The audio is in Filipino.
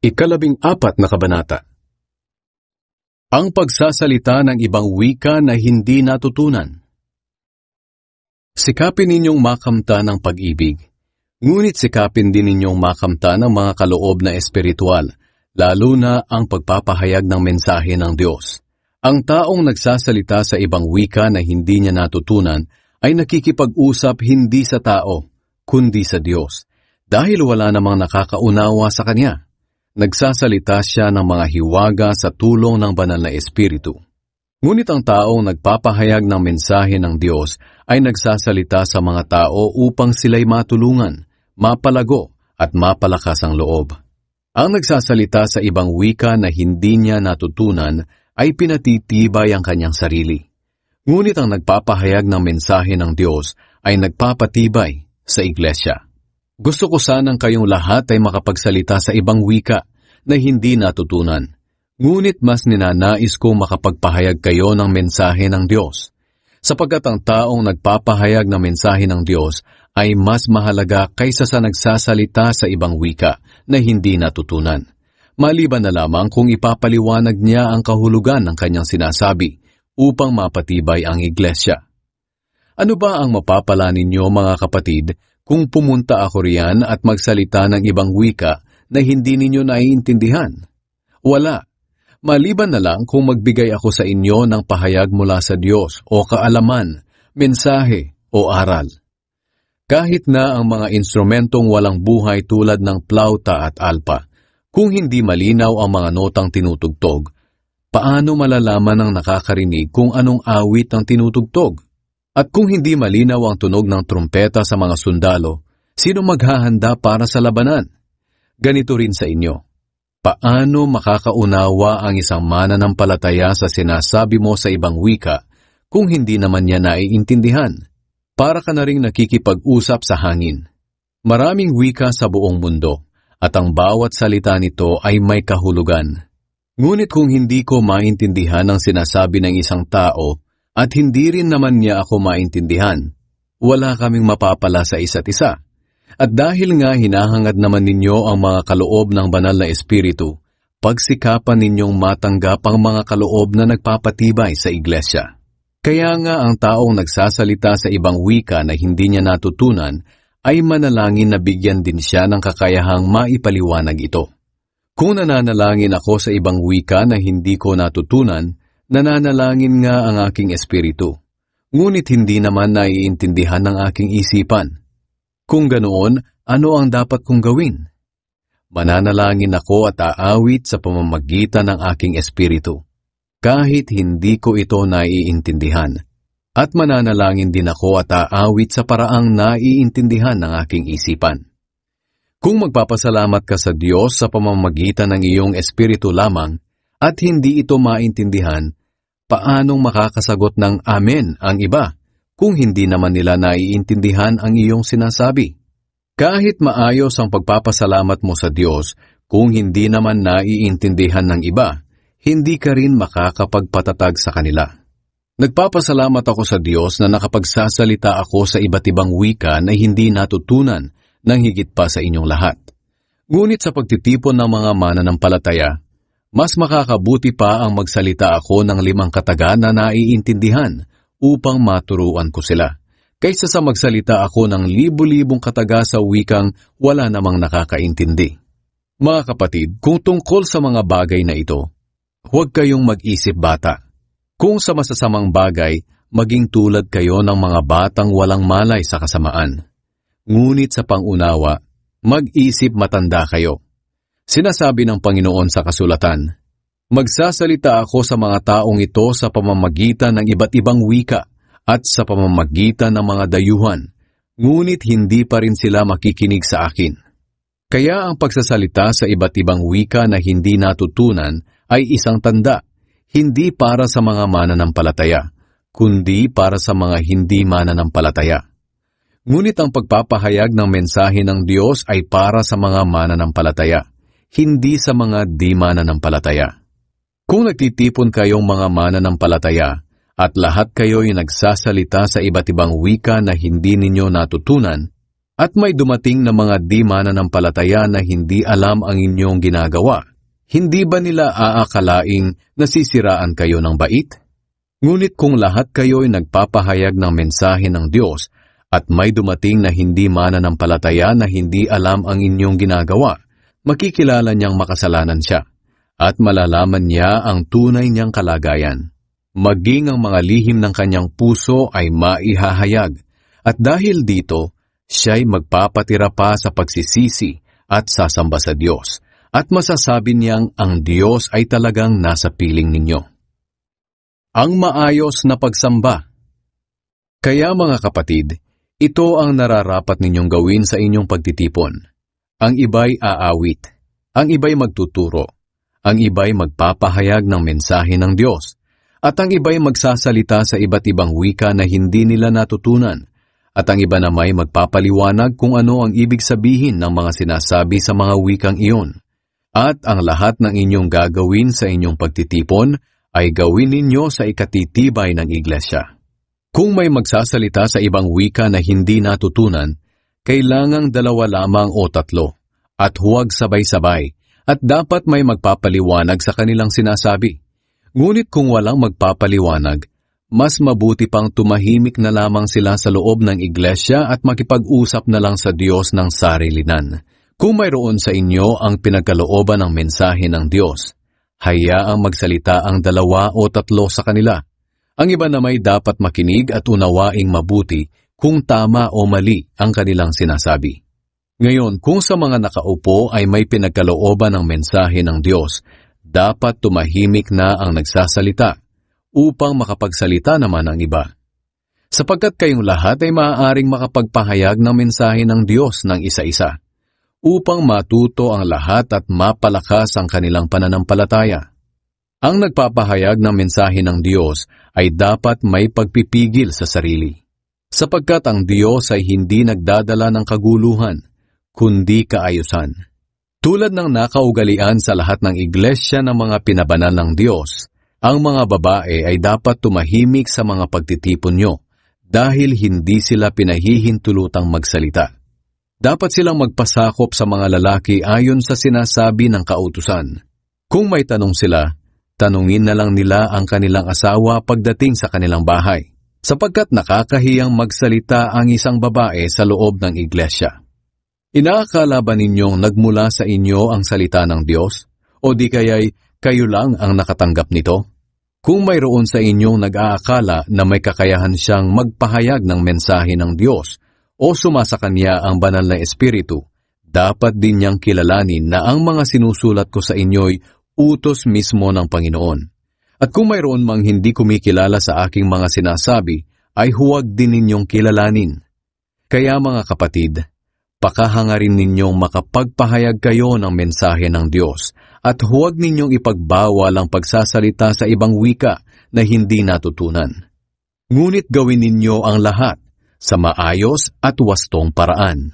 14 na kabanata. Ang pagsasalita ng ibang wika na hindi natutunan. Sikapin ninyong makamta ng pag-ibig, ngunit sikapin din ninyong makamta ng mga kaloob na espiritual, lalo na ang pagpapahayag ng mensahe ng Diyos. Ang taong nagsasalita sa ibang wika na hindi niya natutunan ay nakikipag-usap hindi sa tao, kundi sa Diyos, dahil wala namang nakakaunawa sa kanya. Nagsasalita siya ng mga hiwaga sa tulong ng banal na Espiritu. Ngunit ang taong nagpapahayag ng mensahe ng Diyos ay nagsasalita sa mga tao upang sila'y matulungan, mapalago at mapalakas ang loob. Ang nagsasalita sa ibang wika na hindi niya natutunan ay pinatitibay ang kanyang sarili. Ngunit ang nagpapahayag ng mensahe ng Diyos ay nagpapatibay sa iglesia. Gusto ko sanang kayong lahat ay makapagsalita sa ibang wika na hindi natutunan. Ngunit mas ninanais kong makapagpahayag kayo ng mensahe ng Diyos, sapagkat ang taong nagpapahayag ng mensahe ng Diyos ay mas mahalaga kaysa sa nagsasalita sa ibang wika na hindi natutunan. Maliban na lamang kung ipapaliwanag niya ang kahulugan ng kanyang sinasabi upang mapatibay ang iglesia. Ano ba ang mapapala ninyo, mga kapatid, kung pumunta ako riyan at magsalita ng ibang wika na hindi ninyo naiintindihan? Wala. Maliban na lang kung magbigay ako sa inyo ng pahayag mula sa Diyos o kaalaman, mensahe o aral. Kahit na ang mga instrumentong walang buhay tulad ng plauta at alpa, kung hindi malinaw ang mga notang tinutugtog, paano malalaman ng nakakarinig kung anong awit ang tinutugtog? At kung hindi malinaw ang tunog ng trumpeta sa mga sundalo, sino maghahanda para sa labanan? Ganito rin sa inyo. Paano makakaunawa ang isang mananampalataya sa sinasabi mo sa ibang wika kung hindi naman niya naiintindihan? Para ka na ring nakikipag-usap sa hangin. Maraming wika sa buong mundo, at ang bawat salita nito ay may kahulugan. Ngunit kung hindi ko maintindihan ang sinasabi ng isang tao, at hindi rin naman niya ako maintindihan, wala kaming mapapala sa isa't isa. At dahil nga hinahangad naman ninyo ang mga kaloob ng banal na Espiritu, pagsikapan ninyong matanggap ang mga kaloob na nagpapatibay sa iglesia. Kaya nga ang taong nagsasalita sa ibang wika na hindi niya natutunan ay manalangin na bigyan din siya ng kakayahang maipaliwanag ito. Kung nananalangin ako sa ibang wika na hindi ko natutunan, nananalangin nga ang aking espiritu, ngunit hindi naman naiintindihan ng aking isipan. Kung ganoon, ano ang dapat kong gawin? Mananalangin ako at aawit sa pamamagitan ng aking espiritu, kahit hindi ko ito naiintindihan. At mananalangin din ako at aawit sa paraang naiintindihan ng aking isipan. Kung magpapasalamat ka sa Diyos sa pamamagitan ng iyong espiritu lamang, at hindi ito maintindihan, paanong makakasagot ng Amen ang iba kung hindi naman nila naiintindihan ang iyong sinasabi? Kahit maayos ang pagpapasalamat mo sa Diyos, kung hindi naman naiintindihan ng iba, hindi ka rin makakapagpatatag sa kanila. Nagpapasalamat ako sa Diyos na nakapagsasalita ako sa iba't ibang wika na hindi natutunan ng higit pa sa inyong lahat. Ngunit sa pagtitipon ng mga mananampalataya, mas makakabuti pa ang magsalita ako ng 5 kataga na naiintindihan upang maturuan ko sila, kaysa sa magsalita ako ng libu-libong kataga sa wikang wala namang nakakaintindi. Mga kapatid, kung tungkol sa mga bagay na ito, huwag kayong mag-isip bata. Kung sa masasamang bagay, maging tulad kayo ng mga batang walang malay sa kasamaan. Ngunit sa pangunawa, mag-isip matanda kayo. Sinasabi ng Panginoon sa kasulatan, magsasalita ako sa mga taong ito sa pamamagitan ng iba't ibang wika at sa pamamagitan ng mga dayuhan, ngunit hindi pa rin sila makikinig sa akin. Kaya ang pagsasalita sa iba't ibang wika na hindi natutunan ay isang tanda, hindi para sa mga mananampalataya, kundi para sa mga hindi mananampalataya. Ngunit ang pagpapahayag ng mensahe ng Diyos ay para sa mga mananampalataya, hindi sa mga di mananampalataya. Kung nagtitipon kayong mga mananampalataya at lahat kayo'y nagsasalita sa iba't ibang wika na hindi ninyo natutunan, At may dumating na mga di mananampalataya na hindi alam ang inyong ginagawa. Hindi ba nila aakalaing nasisiraan kayo ng bait? Ngunit kung lahat kayo'y nagpapahayag ng mensahe ng Diyos at may dumating na hindi mananampalataya na hindi alam ang inyong ginagawa, makikilala niyang makasalanan siya at malalaman niya ang tunay niyang kalagayan. Maging ang mga lihim ng kanyang puso ay maihahayag at dahil dito, siya'y magpapatira pa sa pagsisisi at sasamba sa Diyos at masasabi niyang ang Diyos ay talagang nasa piling ninyo. Ang maayos na pagsamba. Kaya mga kapatid, ito ang nararapat ninyong gawin sa inyong pagtitipon. Ang iba'y aawit, ang iba'y magtuturo, ang iba'y magpapahayag ng mensahe ng Diyos, at ang iba'y magsasalita sa iba't ibang wika na hindi nila natutunan, at ang iba na may magpapaliwanag kung ano ang ibig sabihin ng mga sinasabi sa mga wikang iyon. At ang lahat ng inyong gagawin sa inyong pagtitipon ay gawin ninyo sa ikatitibay ng iglesia. Kung may magsasalita sa ibang wika na hindi natutunan, kailangang 2 lamang o 3, at huwag sabay-sabay, at dapat may magpapaliwanag sa kanilang sinasabi. Ngunit kung walang magpapaliwanag, mas mabuti pang tumahimik na lamang sila sa loob ng iglesia at makipag-usap na lang sa Diyos ng sarilinan. Kung mayroon sa inyo ang pinagkalooban ng mensahe ng Diyos, hayaang magsalita ang 2 o 3 sa kanila. Ang iba na may dapat makinig at unawaing mabuti kung tama o mali ang kanilang sinasabi. Ngayon, kung sa mga nakaupo ay may pinagkalooban ng mensahe ng Diyos, dapat tumahimik na ang nagsasalita upang makapagsalita naman ang iba. Sapagkat kayong lahat ay maaaring makapagpahayag ng mensahe ng Diyos ng isa-isa, upang matuto ang lahat at mapalakas ang kanilang pananampalataya. Ang nagpapahayag ng mensahe ng Diyos ay dapat may pagpipigil sa sarili, sapagkat ang Diyos ay hindi nagdadala ng kaguluhan, kundi kaayusan. Tulad ng nakaugalian sa lahat ng iglesia ng mga pinabanal ng Diyos, ang mga babae ay dapat tumahimik sa mga pagtitipon nyo dahil hindi sila pinahihintulutang magsalita. Dapat silang magpasakop sa mga lalaki ayon sa sinasabi ng kautusan. Kung may tanong sila, tanungin na lang nila ang kanilang asawa pagdating sa kanilang bahay, sapagkat nakakahiyang magsalita ang isang babae sa loob ng iglesia. Inaakala ba ninyong nagmula sa inyo ang salita ng Diyos? O di kaya'y kayo lang ang nakatanggap nito? Kung mayroon sa inyong nag-aakala na may kakayahan siyang magpahayag ng mensahe ng Diyos o sumasa kanya ang banal na espiritu, dapat din niyang kilalanin na ang mga sinusulat ko sa inyo'y utos mismo ng Panginoon. At kung mayroon mang hindi kumikilala sa aking mga sinasabi, ay huwag din ninyong kilalanin. Kaya mga kapatid, pakahangarin ninyong makapagpahayag kayo ng mensahe ng Diyos at huwag ninyong ipagbawal ang pagsasalita sa ibang wika na hindi natutunan. Ngunit gawin ninyo ang lahat sa maayos at wastong paraan.